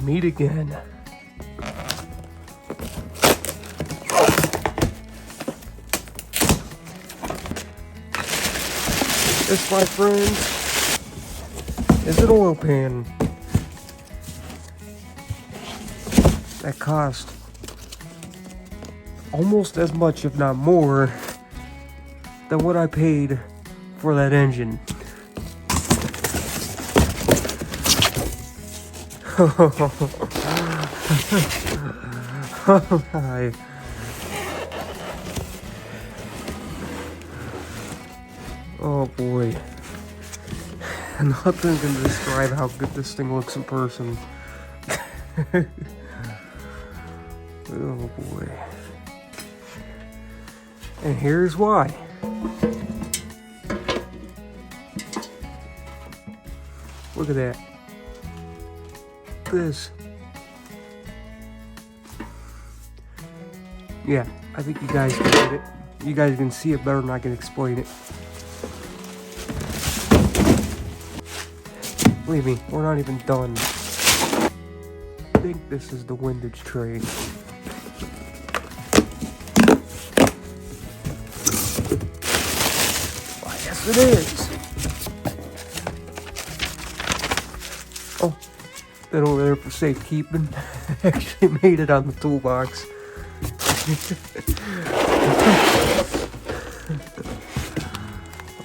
meet again. This, my friends, is an oil pan that cost almost as much, if not more, than what I paid for that engine. Hi. Oh boy. Nothing can describe how good this thing looks in person. Oh boy. And here's why. Look at that. This. Yeah, I think you guys can get it. You guys can see it better than I can explain it. Believe me, we're not even done. I think this is the windage tray. Why, yes it is. Oh, that over there for safekeeping. Actually made it on the toolbox.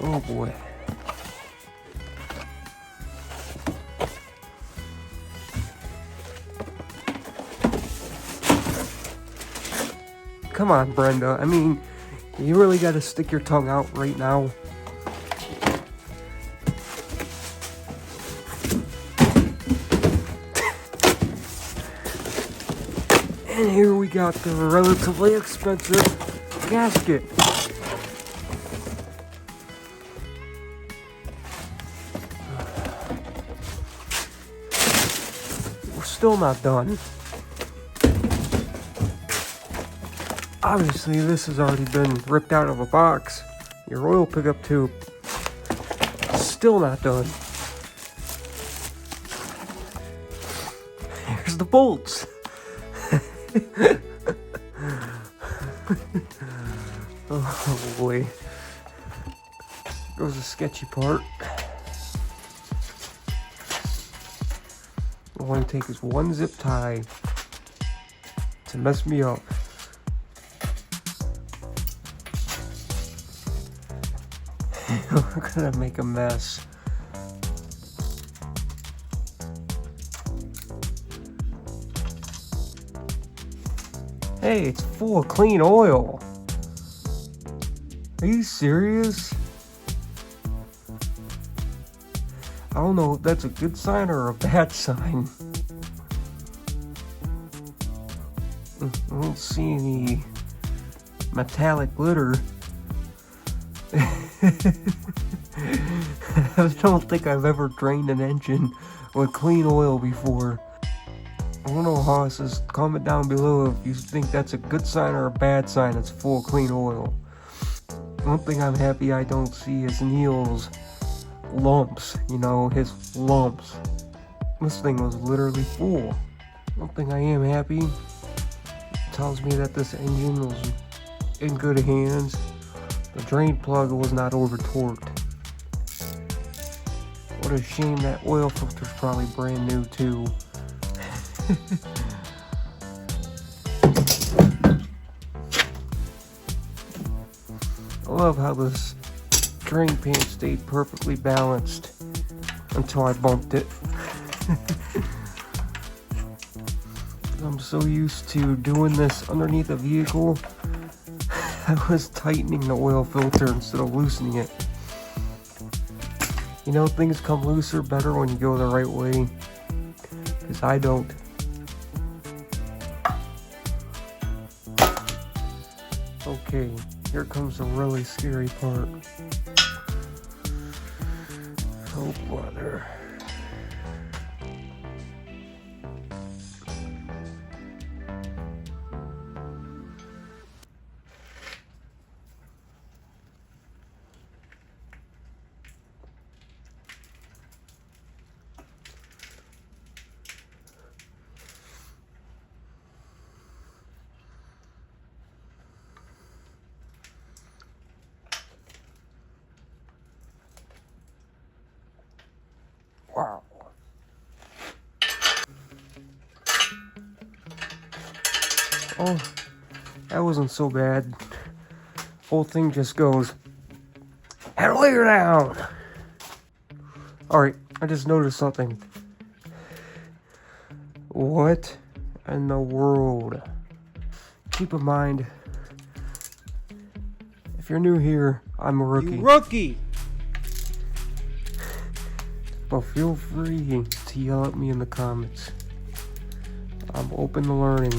Oh boy. Come on, Brenda. I mean, you really gotta stick your tongue out right now. And here we got the relatively expensive gasket. We're still not done. Obviously, this has already been ripped out of a box. Your oil pickup tube, still not done. Here's the bolts. Oh boy. Goes the sketchy part. All I take is one zip tie to mess me up. We're gonna make a mess. Hey, it's full of clean oil. Are you serious? I don't know if that's a good sign or a bad sign. I don't see any metallic glitter. I don't think I've ever drained an engine with clean oil before. I don't know how it says. Comment down below if you think that's a good sign or a bad sign it's full of clean oil. One thing I'm happy I don't see is Neil's lumps, you know, his lumps. This thing was literally full. One thing I am happy, it tells me that this engine was in good hands. The drain plug was not over torqued. What a shame that oil filter's probably brand new too. I love how this drain pan stayed perfectly balanced until I bumped it. I'm so used to doing this underneath a vehicle, I was tightening the oil filter instead of loosening it. You know, things come looser better when you go the right way, because I don't. Okay, here comes the really scary part. Oh brother. Oh, that wasn't so bad. Whole thing just goes, head layer down. Alright, I just noticed something. What in the world? Keep in mind, if you're new here, I'm a rookie. You rookie! But feel free to yell at me in the comments. I'm open to learning.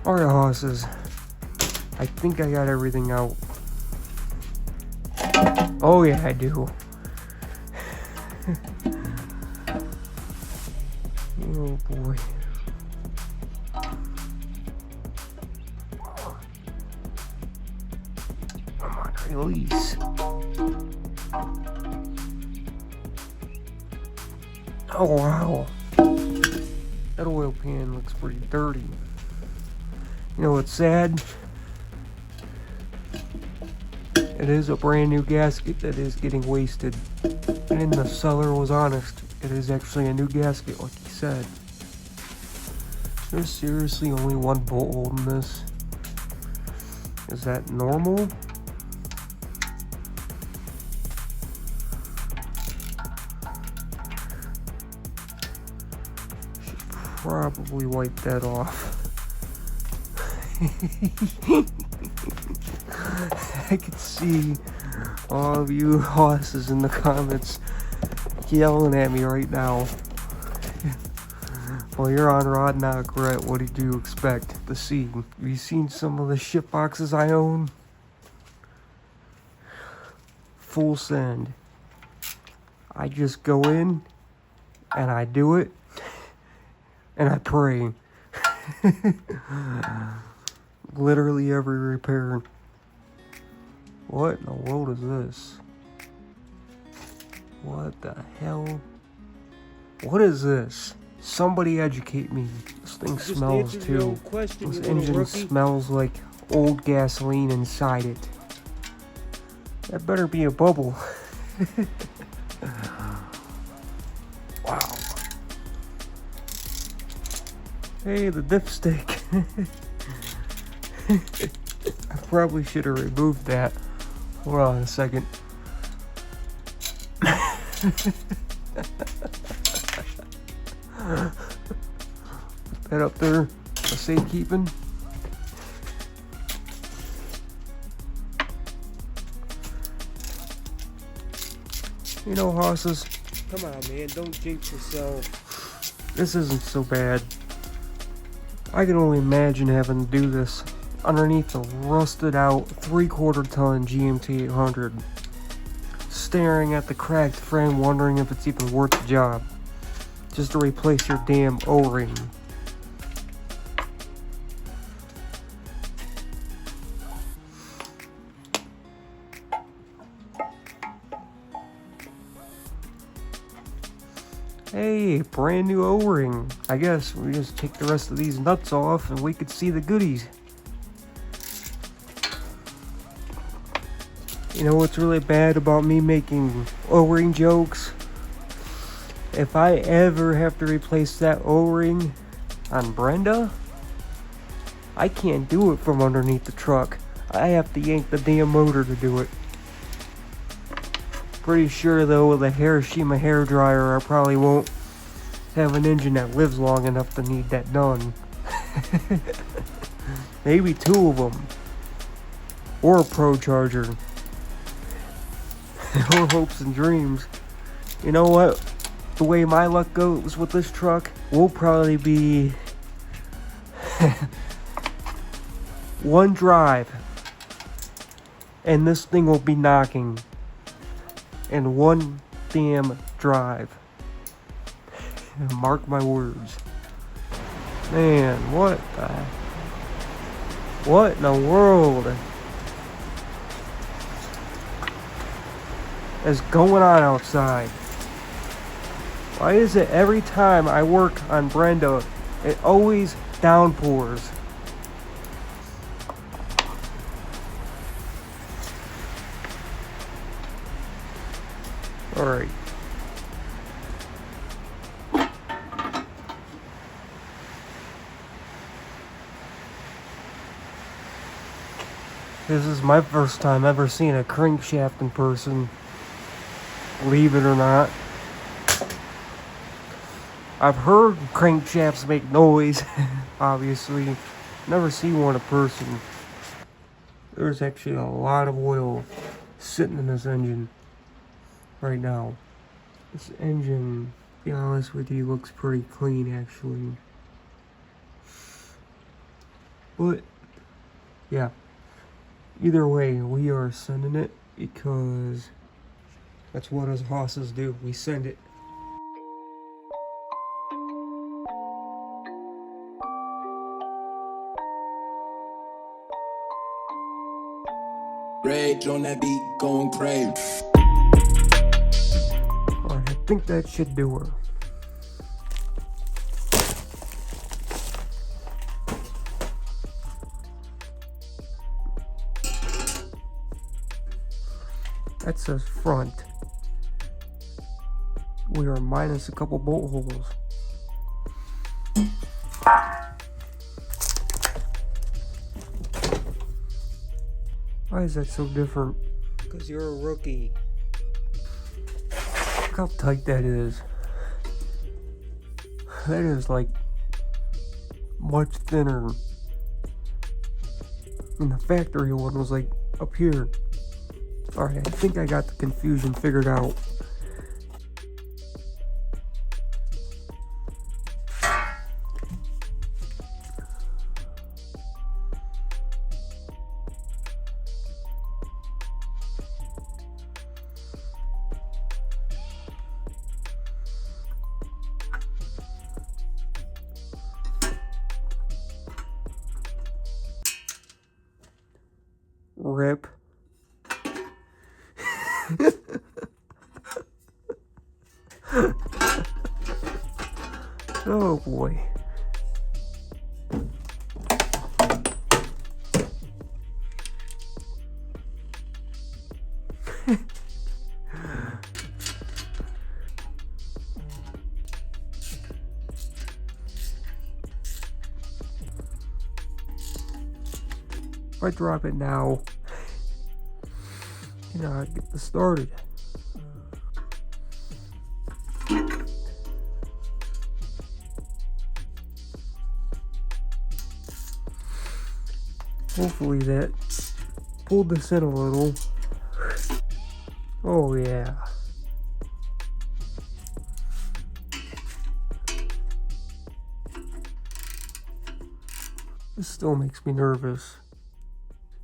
Alright, horses. I think I got everything out. Oh yeah, I do. Oh boy. Come on, release. Oh wow. That oil pan looks pretty dirty. You know what's sad? It is a brand new gasket that is getting wasted. And the seller was honest. It is actually a new gasket, like he said. There's seriously only one bolt holding this. Is that normal? Should probably wipe that off. I can see all of you horses in the comments yelling at me right now. Well, you're on Rod Not Regret. What did you expect to see? Have you seen some of the ship boxes I own? Full send. I just go in and I do it and I pray. Literally every repair. What in the world is this? What the hell? What is this? Somebody educate me. This thing smells too. This engine smells like old gasoline inside it. That better be a bubble. Wow. Hey, the dipstick. I probably should have removed that. Hold on a second. Put that up there for safekeeping. You know, horses. Come on, man. Don't jinx yourself. This isn't so bad. I can only imagine having to do this underneath a rusted out 3/4 ton GMT 800. Staring at the cracked frame, wondering if it's even worth the job. Just to replace your damn O-ring. Hey, brand new O-ring. I guess we just take the rest of these nuts off and we could see the goodies. You know what's really bad about me making O-ring jokes? If I ever have to replace that O-ring on Brenda, I can't do it from underneath the truck. I have to yank the damn motor to do it. Pretty sure though with a Hiroshima hairdryer I probably won't have an engine that lives long enough to need that done. Maybe 2 of them. Or a Pro Charger. Or hopes and dreams. You know what? The way my luck goes with this truck, we'll probably be One drive, and this thing will be knocking. And one damn drive. Mark my words. Man, what in the world is going on outside? Why is it every time I work on Brenda, it always downpours? Alright. This is my first time ever seeing a crankshaft in person. Believe it or not. I've heard crankshafts make noise, obviously. Never seen one in person. There's actually a lot of oil sitting in this engine right now. This engine, to be honest with you, looks pretty clean actually. But, yeah. Either way, we are sending it because that's what us hosses do. We send it. Rage on that beat, going crazy. Alright, I think that should do her. That says front. We are minus a couple bolt holes. Why is that so different? Because you're a rookie. Look how tight that is. That is like much thinner. And the factory one was like up here. Alright, I think I got the confusion figured out. Rip. Oh boy. If I drop it now, you know, I get this started. Hopefully that pulled this in a little. Oh yeah. This still makes me nervous.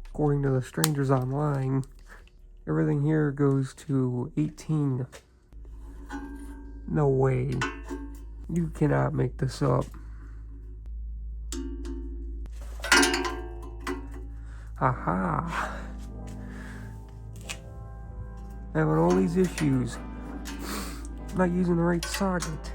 According to the strangers online, everything here goes to 18. No way. You cannot make this up. Aha. Having all these issues. Not using the right socket.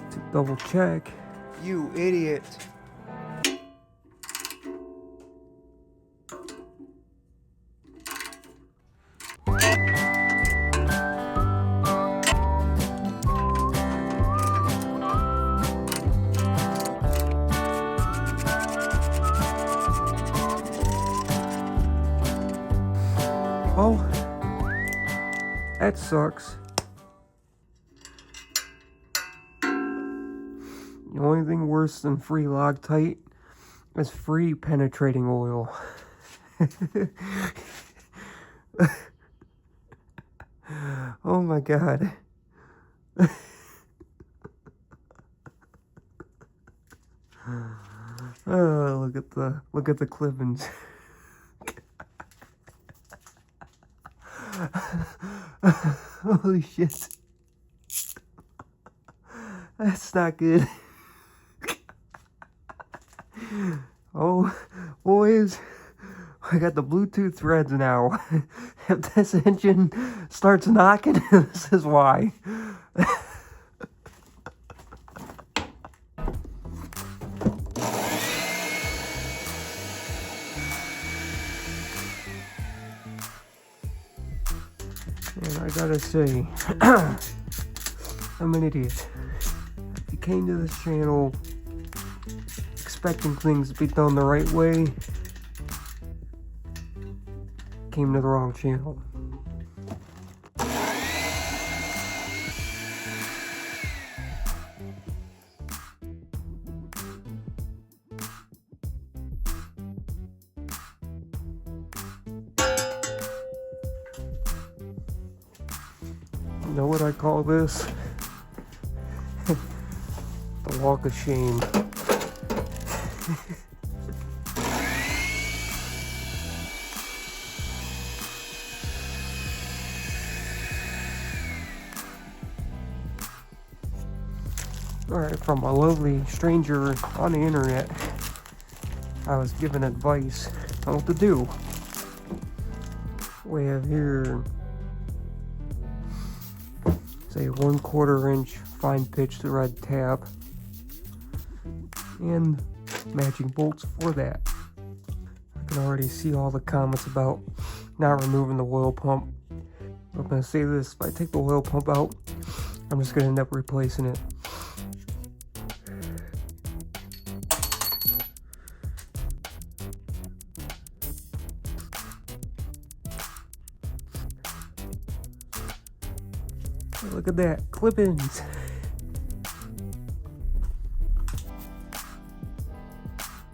To double check. You idiot. Well, that sucks. The only thing worse than free Loctite is free penetrating oil. Oh my god. Oh, look at the clippings. Holy shit. That's not good. Oh, boys, I got the Bluetooth threads now. If this engine starts knocking, this is why. And I gotta say, I'm an idiot. If you came to this channel expecting things to be done the right way, came to the wrong channel. You know what I call this? The walk of shame. Alright, from a lovely stranger on the internet, I was given advice on what to do. We have here, say, 1/4 inch fine pitch thread tab and matching bolts for that. I can already see all the comments about not removing the oil pump. I'm gonna say this: if I take the oil pump out, I'm just gonna end up replacing it. Look at that, clip-ins.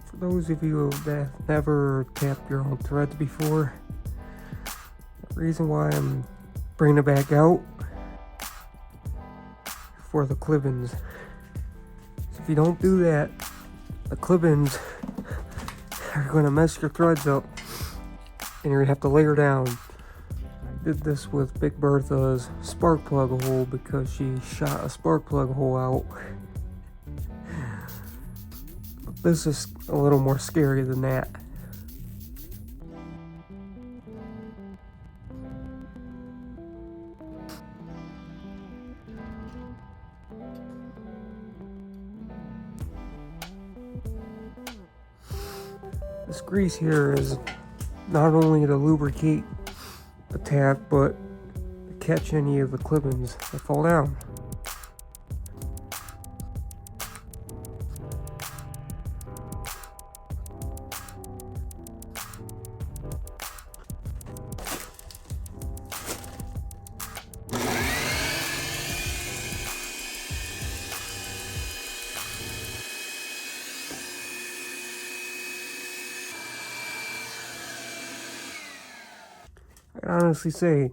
For those of you that have never tapped your own threads before, the reason why I'm bringing it back out for the clip-ins. So if you don't do that, the clip-ins are going to mess your threads up and you're going to have to layer down. Did this with Big Bertha's spark plug hole because she shot a spark plug hole out. But this is a little more scary than that. This grease here is not only to lubricate the tab, but to catch any of the clip-ins that fall down. I honestly say,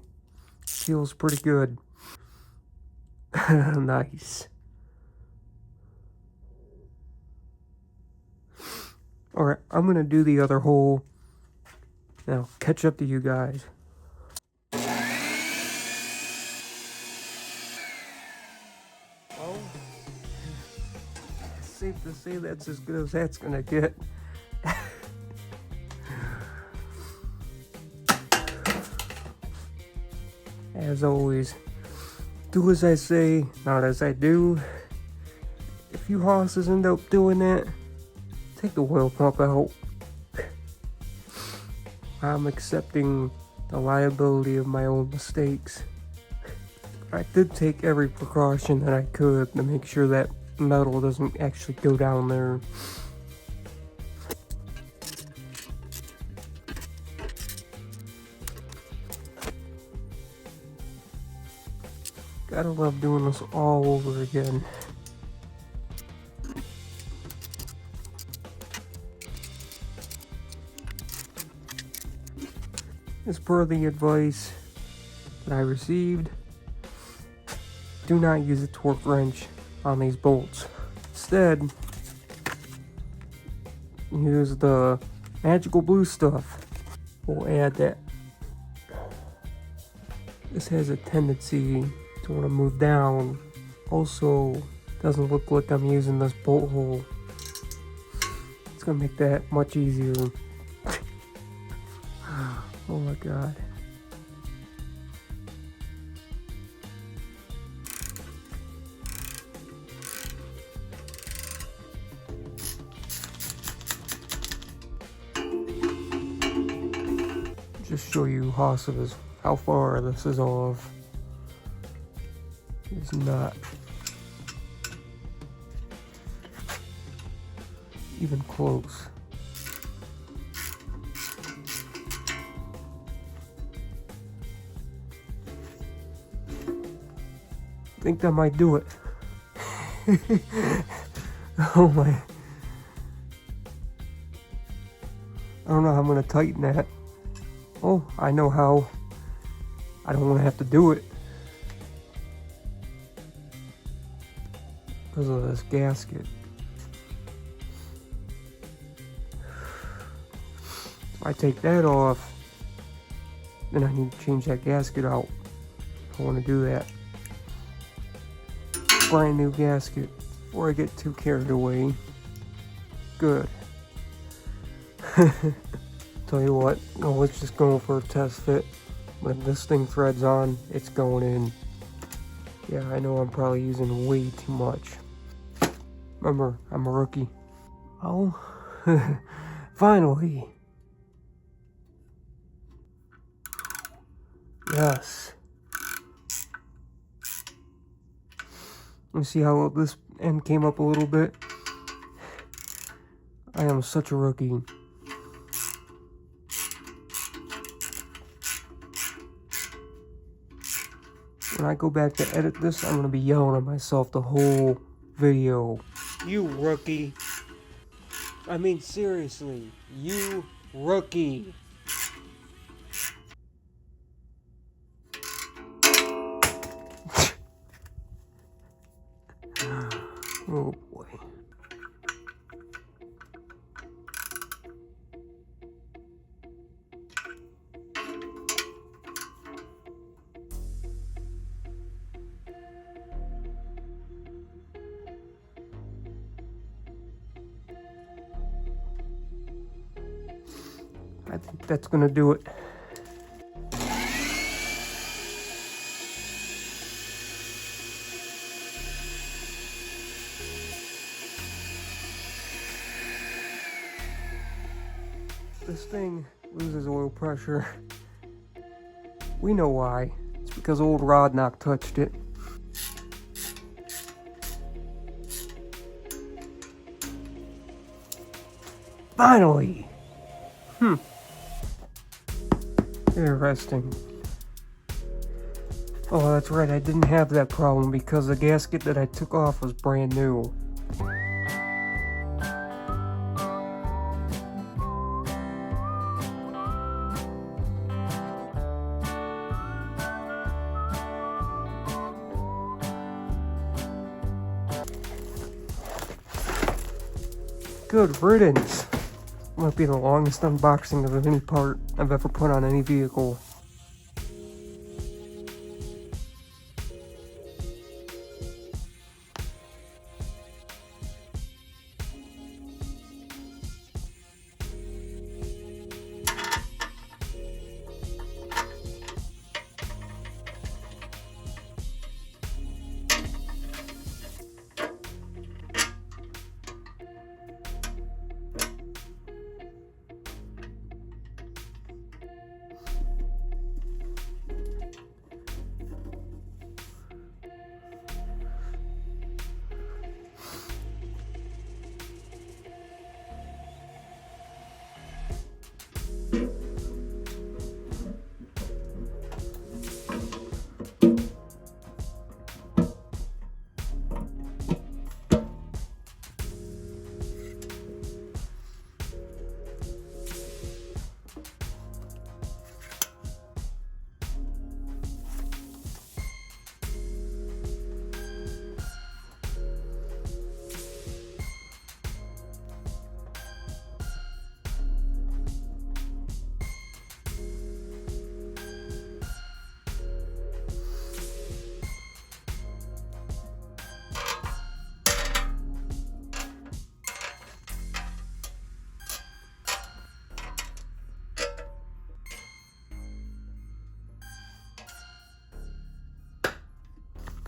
feels pretty good. Nice. Alright, I'm gonna do the other hole. Now, catch up to you guys. Well, it's safe to say that's as good as that's gonna get. As always, do as I say, not as I do. If you hosses end up doing that, take the oil pump out. I'm accepting the liability of my own mistakes. I did take every precaution that I could to make sure that metal doesn't actually go down there. Gotta love doing this all over again. As per the advice that I received, Do not use a torque wrench on these bolts. Instead, use the magical blue stuff. We'll add that. This has a tendency to want to move down. Also, doesn't look like I'm using this bolt hole. It's gonna make that much easier. Oh my god. Just show you how far this is off. It's not even close. I think that might do it. Oh my. I don't know how I'm gonna tighten that. Oh, I know how. I don't want to have to do it because of this gasket. If I take that off, then I need to change that gasket out. I want to do that. Brand new gasket before I get too carried away. Good. Tell you what, let's just go for a test fit. When this thing threads on, it's going in. Yeah, I know I'm probably using way too much. Remember, I'm a rookie. Oh, finally. Yes. Let me see how this end came up a little bit. I am such a rookie. When I go back to edit this, I'm gonna be yelling at myself the whole video. You rookie. I mean, seriously. You rookie. Oh boy. I think that's gonna do it. This thing loses oil pressure. We know why. It's because old Rodnock touched it. Finally! Interesting. Oh, that's right, I didn't have that problem because the gasket that I took off was brand new. Good riddance. Might be the longest unboxing of any part I've ever put on any vehicle.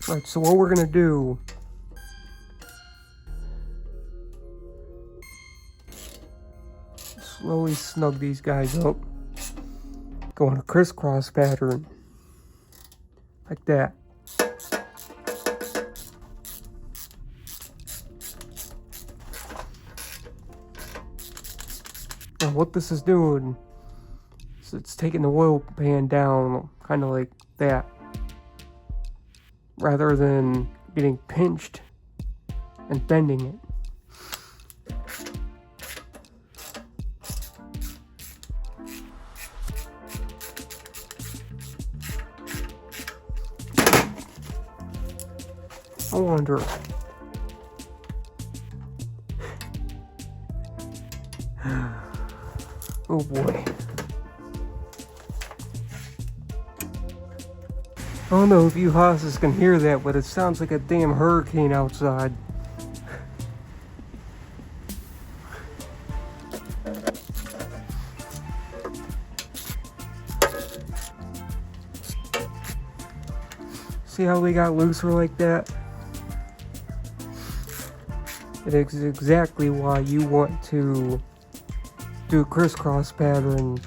Right, so what we're gonna do, slowly snug these guys up, go in a crisscross pattern, like that. And what this is doing is it's taking the oil pan down, kind of like that, rather than getting pinched and bending it. I wonder. Oh boy. I don't know if you hosses can hear that, but it sounds like a damn hurricane outside. See how we got looser like that? It is exactly why you want to do a crisscross pattern.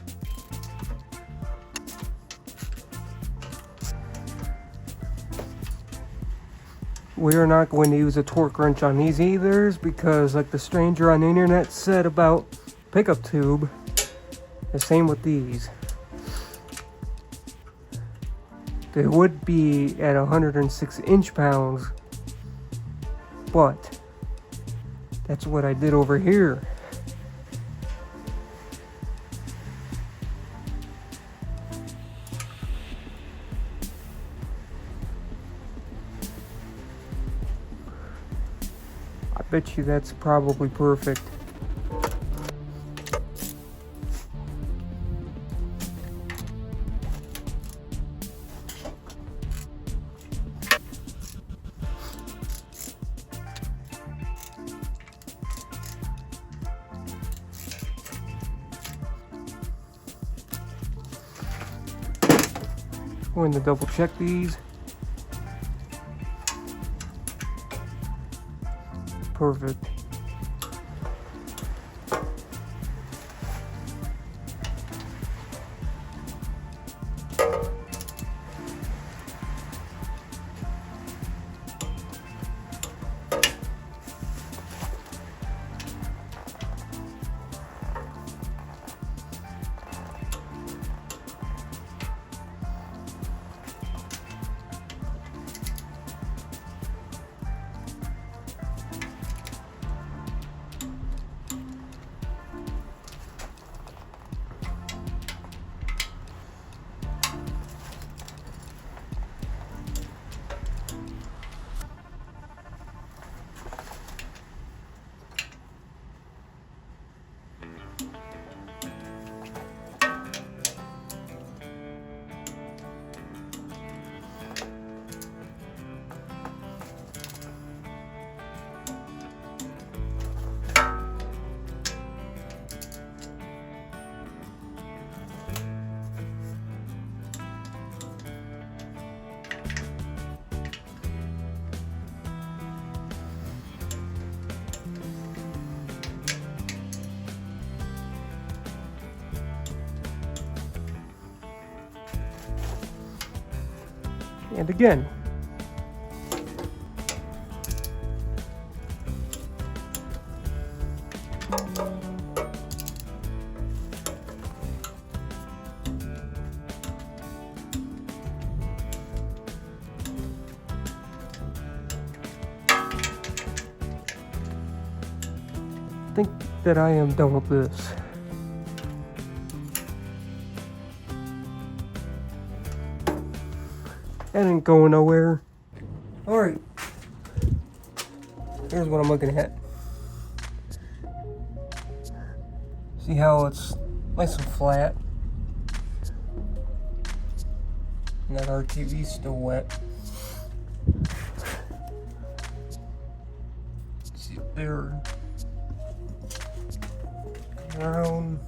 We are not going to use a torque wrench on these either, because like the stranger on the internet said about pickup tube, the same with these. They would be at 106 inch-pounds, but that's what I did over here. I bet you that's probably perfect. Going to double check these. Perfect. And again. I think that I am done with this. That ain't going nowhere. Alright. Here's what I'm looking at. See how it's nice and flat? And that RTV's still wet. See it there. Around.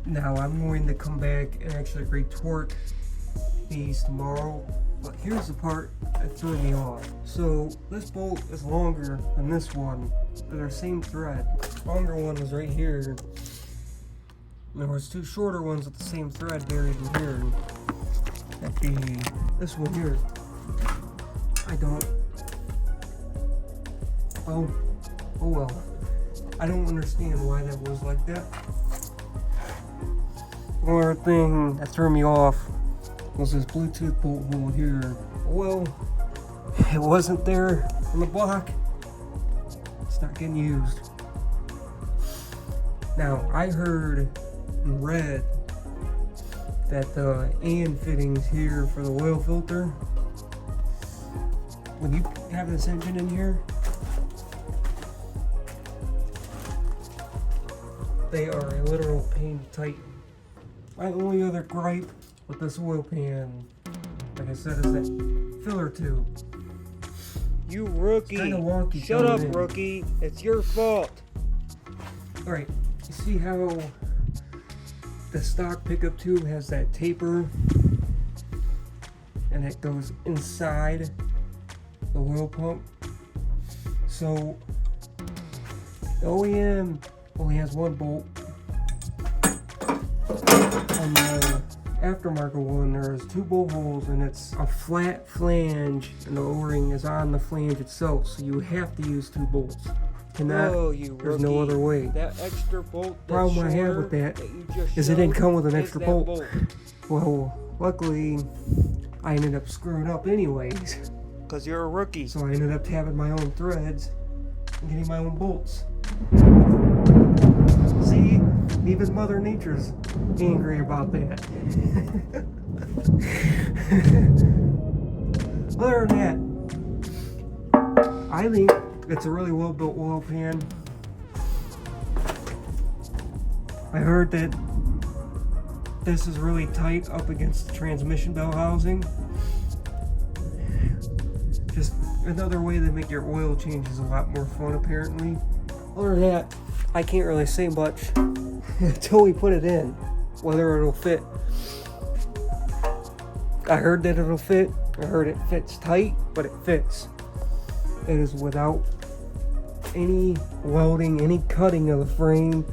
Now I'm going to come back and actually retort these tomorrow. But here's the part that threw me off. So this bolt is longer than this one. They're the same thread. The longer one was right here. There was two shorter ones with the same thread buried in here. That'd be this one here. I don't. Oh well. I don't understand why that was like that. One other thing that threw me off was this Bluetooth bolt hole here. Well, it wasn't there on the block. It's not getting used. Now, I heard and read that the AN fittings here for the oil filter, when you have this engine in here, they are a literal pain to tighten. My only other gripe with this oil pan, like I said, is that filler tube. You rookie. It's kinda wonky. Shut up, in. rookie. It's your fault. Alright, you see how the stock pickup tube has that taper and it goes inside the oil pump? So the OEM only has one bolt. On the aftermarket one, there's two bolt holes and it's a flat flange and the O-ring is on the flange itself, so you have to use two bolts. Cannot, Oh, you there's rookie. no other way. That extra bolt that's Problem I have shorter with that you just is it didn't showed come with an is extra that bolt. Well, luckily I ended up screwing up anyways, Cause you're a rookie. so I ended up having my own threads and getting my own bolts. See, even Mother Nature's angry about that. Other than that, I think it's a really well built oil pan. I heard that this is really tight up against the transmission bell housing. Just another way to make your oil changes a lot more fun, apparently. Other than that, I can't really say much until we put it in, whether it'll fit. I heard that it'll fit. I heard it fits tight, but it fits. It is without any welding, any cutting of the frame.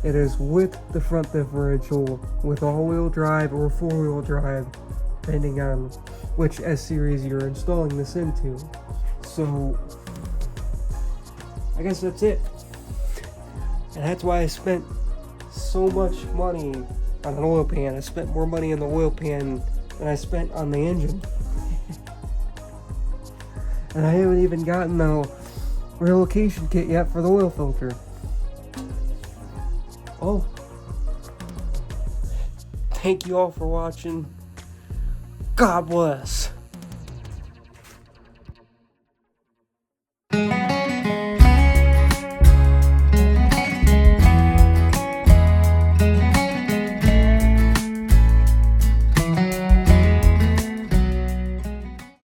It is with the front differential, with all-wheel drive or four-wheel drive, depending on which S-Series you're installing this into. So, I guess that's it. And that's why I spent so much money on an oil pan. I spent more money on the oil pan than I spent on the engine. And I haven't even gotten the relocation kit yet for the oil filter. Oh. Thank you all for watching. God bless.